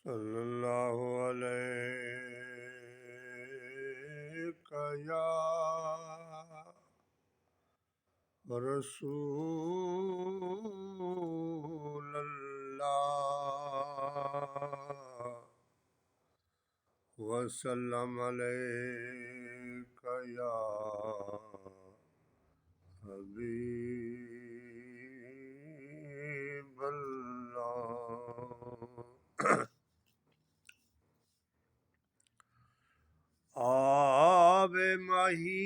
सल्लल्लाहु अलैका या रसूलल्लाह वसल्लम अलैका या हबीबल्लाह। आवे माही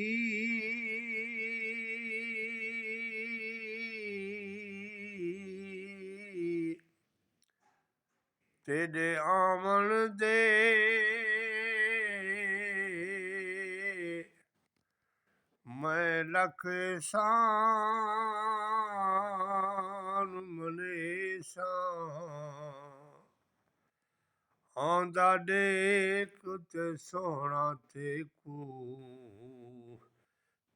तेरे आमन दे मैं लख एहसान मनेसा आंदा देख ते सोहना ते को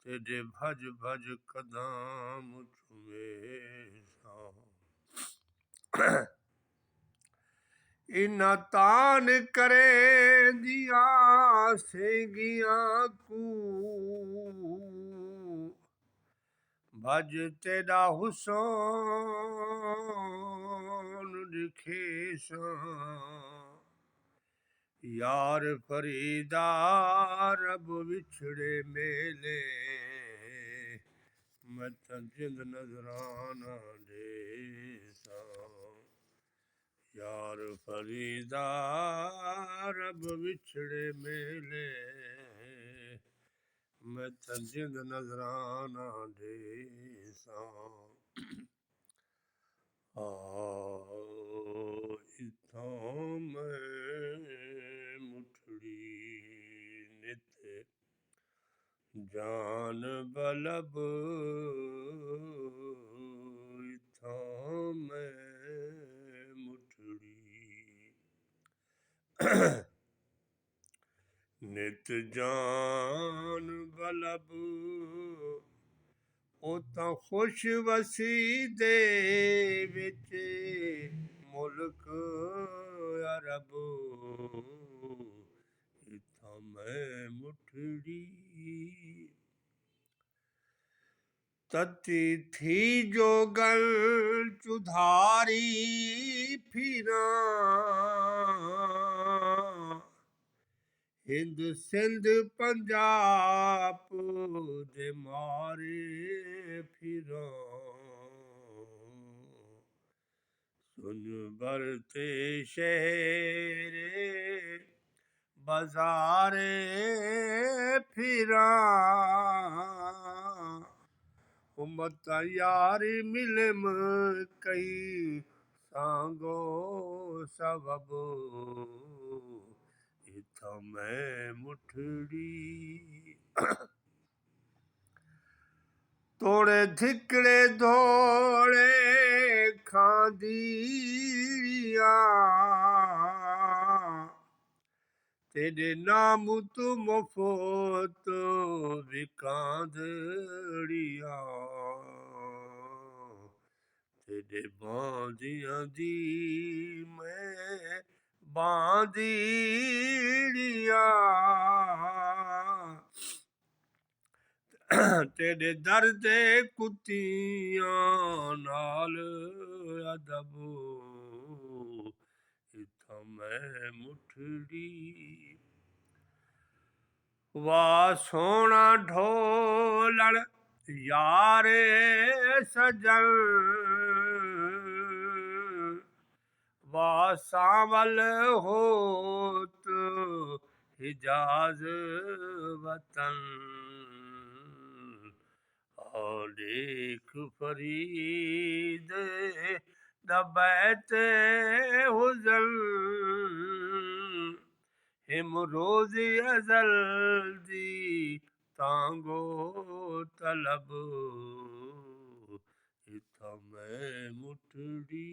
तेरे भज भज कदम चुमेसा इना तान करे दिया सेगियां को भज तेरा हुसन दिखेसा यार फरीदा रब विछड़े मेले मैं जिंद नजराना देसा यार फरीदा रब विछड़े मेले मैं जिंद नजराना देसा इथों मैं मुठड़ी नित जान बलब इथों मैं मुठड़ी नित जान बलब ਉਹ ਤਾਂ ਖੁਸ਼ ਵਸੀਦੇ ਵਿੱਚ ਮੁਲਕ ਅਰਬ ਇਥਾਂ ਮੈਂ ਮੁਠੜੀ ਤਤੀ ਥੀ ਜੋ ਗਲ ਚੁਧਾਰੀ ਫਿਰਾਂ हिंद सिंध पंजाब दे मारे फिरां सुन बरते शहरे बाजारे फिरां उम्मत यारी मिलम कई सांगो सबब इथां मैं मुठड़ी तोड़े धिकड़े धोड़े खांदीरिया तेरे नाम तू मुफ्त विकांदड़िया तेरे बांदियां दी मैं बांदीड़िया तेरे दर दे कुत्तियां नाल अदब इथां मैं मुठड़ी वाह सोहना ढोलण यारे सजन वाह सावल होत हिजाज वतन देख फरीद दबैत हुजन हिम रोज़ी अज़ल दी तांगो तलब इथां मैं मुठड़ी